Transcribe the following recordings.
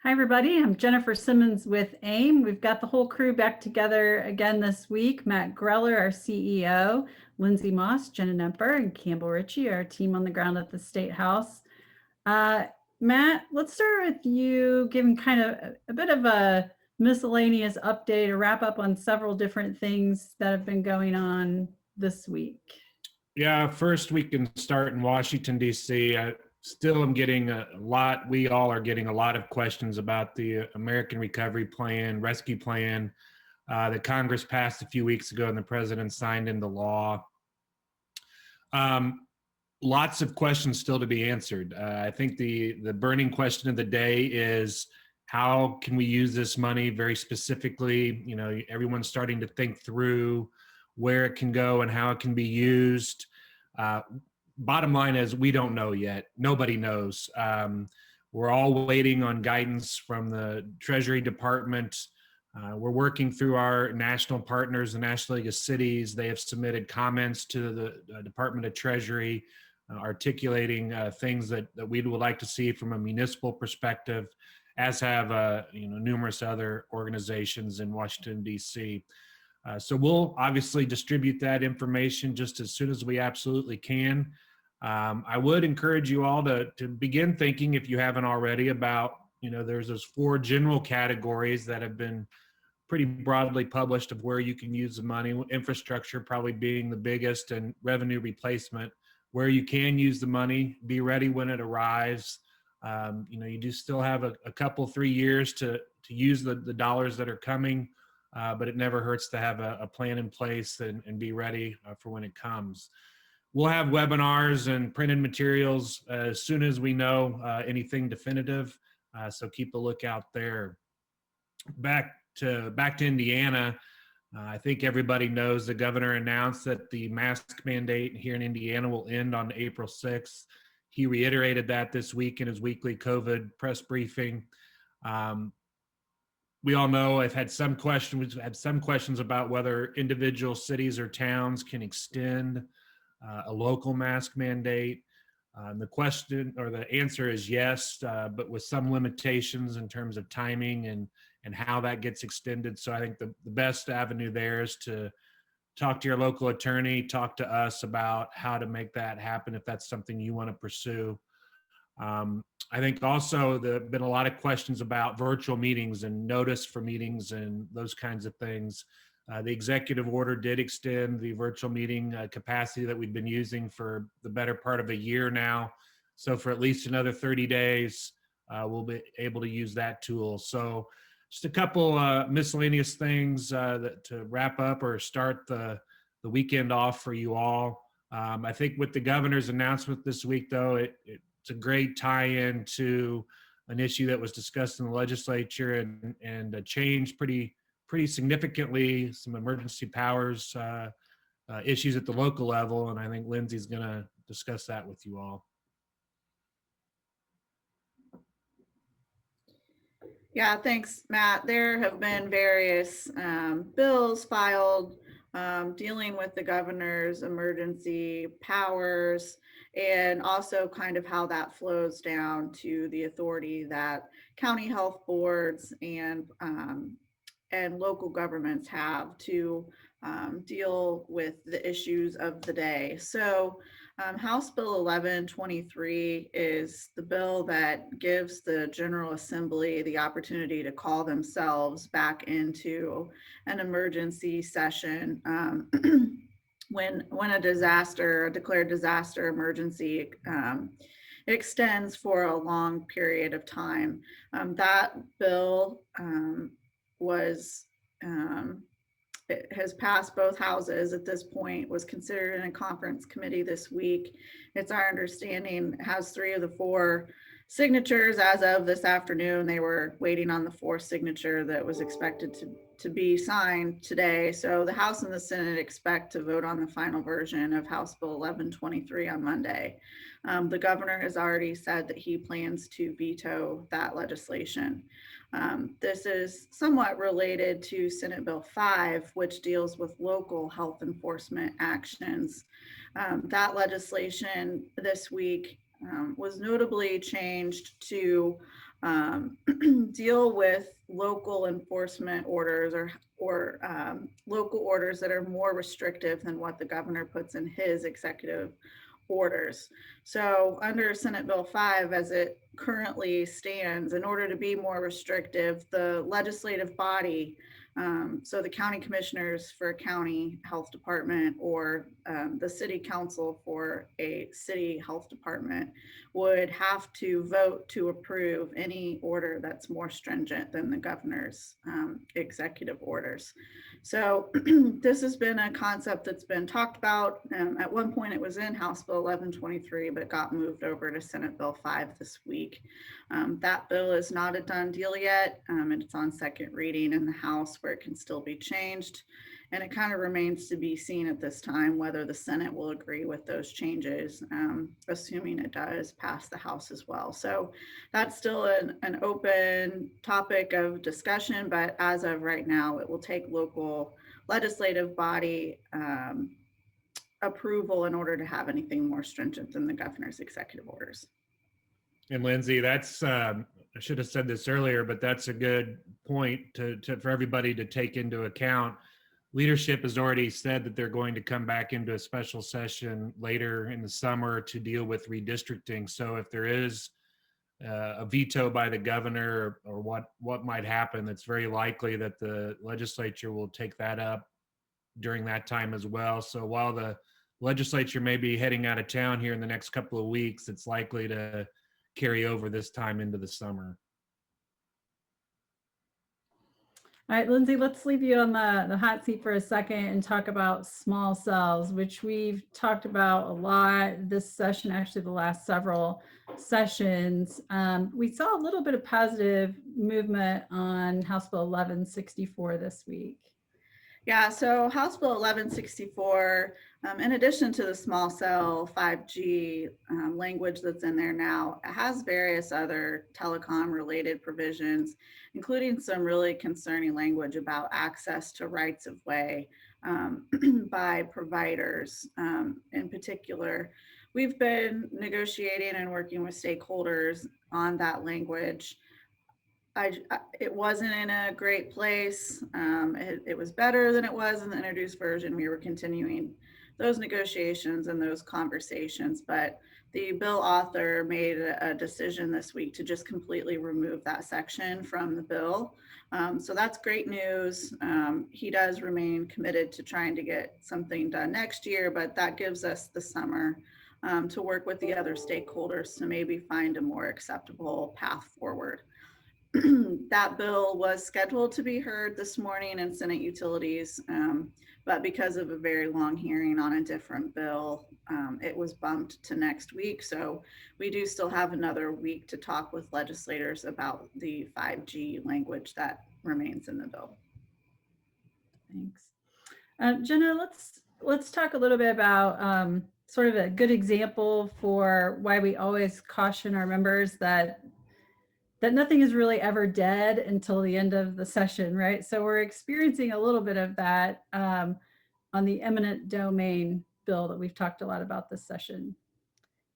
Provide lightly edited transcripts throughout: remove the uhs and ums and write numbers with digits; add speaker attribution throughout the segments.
Speaker 1: Hi, everybody. I'm Jennifer Simmons with AIM. We've got the whole crew back together again this week. Matt Greller, our CEO, Lindsay Moss, Jenna Nemper, and Campbell Ritchie, our team on the ground at the State House. Matt, let's start with you giving kind of a bit of a miscellaneous update, a wrap up on several different things that have been going on this week.
Speaker 2: Yeah, first we can start in Washington, D.C. I still am getting we all are getting a lot of questions about the American Recovery Plan, Rescue Plan that Congress passed a few weeks ago and the president signed into law. Lots of questions still to be answered. I think the burning question of the day is how can we use this money very specifically? You know, everyone's starting to think through where it can go and how it can be used. Bottom line is we don't know yet. Nobody knows. We're all waiting on guidance from the Treasury Department. We're working through our national partners, the National League of Cities. They have submitted comments to the Department of Treasury articulating things that we would like to see from a municipal perspective, as have numerous other organizations in Washington, D.C. So we'll obviously distribute that information just as soon as we absolutely can. I would encourage you all to begin thinking, if you haven't already, about, there's those 4 general categories that have been pretty broadly published of where you can use the money, infrastructure probably being the biggest, and revenue replacement. Where you can use the money, be ready when it arrives. You do still have a couple, 3 years to use the dollars that are coming. But it never hurts to have a plan in place and be ready for when it comes. We'll have webinars and printed materials as soon as we know anything definitive. So keep a lookout there. Back to Indiana. I think everybody knows the governor announced that the mask mandate here in Indiana will end on April 6th. He reiterated that this week in his weekly COVID press briefing. We all know we've had some questions about whether individual cities or towns can extend a local mask mandate. The question or the answer is yes, but with some limitations in terms of timing and how that gets extended. So I think the best avenue there is to talk to your local attorney, talk to us about how to make that happen if that's something you want to pursue. I think also there have been a lot of questions about virtual meetings and notice for meetings and those kinds of things. The executive order did extend the virtual meeting capacity that we've been using for the better part of a year now. So for at least another 30 days, we'll be able to use that tool. So just a couple miscellaneous things to wrap up or start the weekend off for you all. I think with the governor's announcement this week, though, it's a great tie-in to an issue that was discussed in the legislature and changed pretty significantly some emergency powers issues at the local level. And I think Lindsay's going to discuss that with you all.
Speaker 3: Yeah, thanks, Matt. There have been various bills filed dealing with the governor's emergency powers, and also kind of how that flows down to the authority that county health boards and local governments have to deal with the issues of the day. So House Bill 1123 is the bill that gives the General Assembly the opportunity to call themselves back into an emergency session when a declared disaster emergency extends for a long period of time. That bill it has passed both houses at this point, was considered in a conference committee this week. It's our understanding it has 3 of the 4 signatures as of this afternoon. They were waiting on the 4th signature that was expected to be signed today. So the House and the Senate expect to vote on the final version of House Bill 1123 on Monday. The governor has already said that he plans to veto that legislation. This is somewhat related to Senate Bill 5, which deals with local health enforcement actions. That legislation this week was notably changed to deal with local enforcement orders or local orders that are more restrictive than what the governor puts in his executive orders. So under Senate Bill 5, as it currently stands, in order to be more restrictive, the legislative body, so the county commissioners for a county health department or the city council for a city health department, would have to vote to approve any order that's more stringent than the governor's executive orders. So this has been a concept that's been talked about. At one point it was in House Bill 1123, but got moved over to Senate Bill 5 this week. That bill is not a done deal yet, and it's on second reading in the House where it can still be changed. And it kind of remains to be seen at this time whether the Senate will agree with those changes, assuming it does pass the House as well. So that's still an open topic of discussion, but as of right now, it will take local legislative body approval in order to have anything more stringent than the governor's executive orders.
Speaker 2: And Lindsay, that's I should have said this earlier, but that's a good point for everybody to take into account. Leadership has already said that they're going to come back into a special session later in the summer to deal with redistricting. So if there is a veto by the governor or what might happen, it's very likely that the legislature will take that up during that time as well. So while the legislature may be heading out of town here in the next couple of weeks, it's likely to carry over this time into the summer.
Speaker 1: All right, Lindsay, let's leave you on the hot seat for a second and talk about small cells, which we've talked about a lot this session, actually the last several sessions. We saw a little bit of positive movement on House Bill 1164 this week.
Speaker 3: Yeah, so House Bill 1164, in addition to the small cell 5G language that's in there now, it has various other telecom related provisions, including some really concerning language about access to rights of way by providers in particular. We've been negotiating and working with stakeholders on that language. It wasn't in a great place. It was better than it was in the introduced version. We were continuing those negotiations and those conversations, but the bill author made a decision this week to just completely remove that section from the bill. So that's great news. He does remain committed to trying to get something done next year, but that gives us the summer to work with the other stakeholders to maybe find a more acceptable path forward. That bill was scheduled to be heard this morning in Senate Utilities, but because of a very long hearing on a different bill, it was bumped to next week. So we do still have another week to talk with legislators about the 5G language that remains in the bill.
Speaker 1: Thanks. Jenna, let's talk a little bit about sort of a good example for why we always caution our members that nothing is really ever dead until the end of the session, right? So we're experiencing a little bit of that on the eminent domain bill that we've talked a lot about this session.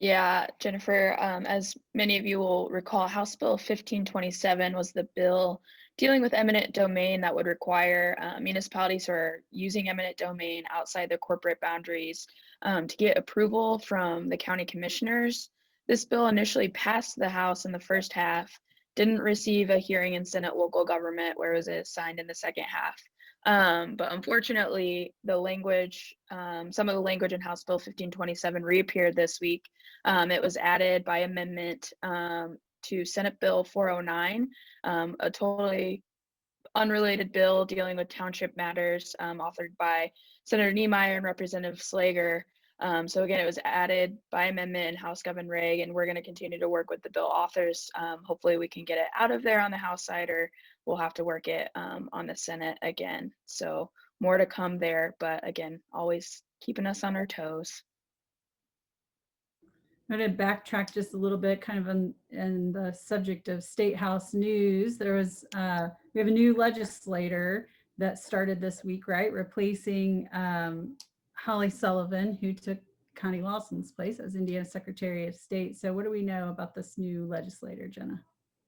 Speaker 4: Yeah, Jennifer, as many of you will recall, House Bill 1527 was the bill dealing with eminent domain that would require municipalities who are using eminent domain outside their corporate boundaries to get approval from the county commissioners. This bill initially passed the House in the first half, didn't receive a hearing in Senate local government where it was assigned in the second half. But unfortunately, the language, some of the language in House Bill 1527 reappeared this week. It was added by amendment to Senate Bill 409, a totally unrelated bill dealing with township matters, authored by Senator Niemeyer and Representative Slager. So again, it was added by amendment in House Gov and Reg, and we're going to continue to work with the bill authors. Hopefully we can get it out of there on the House side, or we'll have to work it on the Senate again. So more to come there, but again, always keeping us on our toes.
Speaker 1: I'm going to backtrack just a little bit, kind of in the subject of State House news. There was, we have a new legislator that started this week, right? Replacing Holly Sullivan, who took Connie Lawson's place as Indiana Secretary of State. So what do we know about this new legislator, Jenna?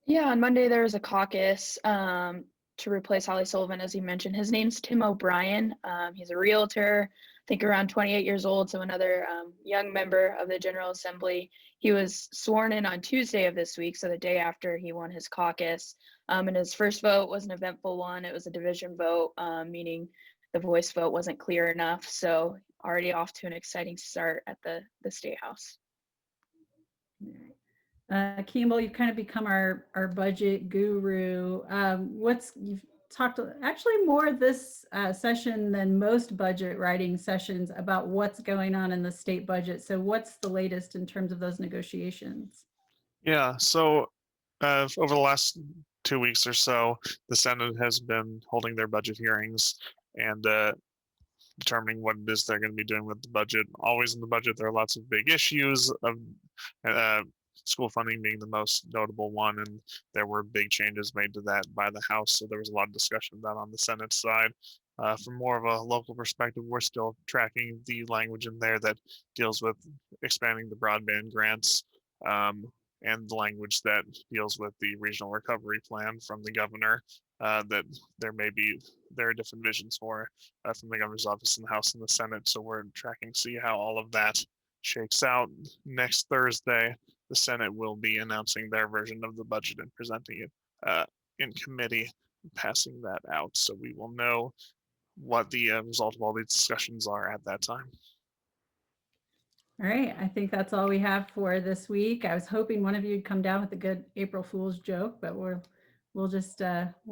Speaker 4: Yeah, on Monday there was a caucus to replace Holly Sullivan, as you mentioned. His name's Tim O'Brien. He's a realtor, I think around 28 years old, so another young member of the General Assembly. He was sworn in on Tuesday of this week, so the day after he won his caucus. And his first vote was an eventful one. It was a division vote, meaning the voice vote wasn't clear enough. So already off to an exciting start at the State House.
Speaker 1: Campbell, you've kind of become our budget guru. You've talked actually more this session than most budget writing sessions about what's going on in the state budget. So what's the latest in terms of those negotiations?
Speaker 5: Yeah, so over the last 2 weeks or so, the Senate has been holding their budget hearings and determining what it is they're going to be doing with the budget. Always in the budget, there are lots of big issues of uh, school funding being the most notable one, and there were big changes made to that by the House, so there was a lot of discussion of that on the Senate side. From more of a local perspective, we're still tracking the language in there that deals with expanding the broadband grants, and the language that deals with the regional recovery plan from the governor, that there are different visions for from the governor's office in the House and the Senate. So we're tracking to see how all of that shakes out. Next Thursday, the Senate will be announcing their version of the budget and presenting it in committee, passing that out. So we will know what the result of all these discussions are at that time.
Speaker 1: All right, I think that's all we have for this week. I was hoping one of you would come down with a good April Fool's joke, but we'll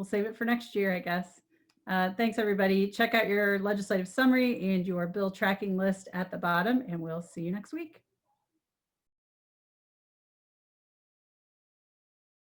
Speaker 1: save it for next year, I guess. Thanks, everybody. Check out your legislative summary and your bill tracking list at the bottom, and we'll see you next week.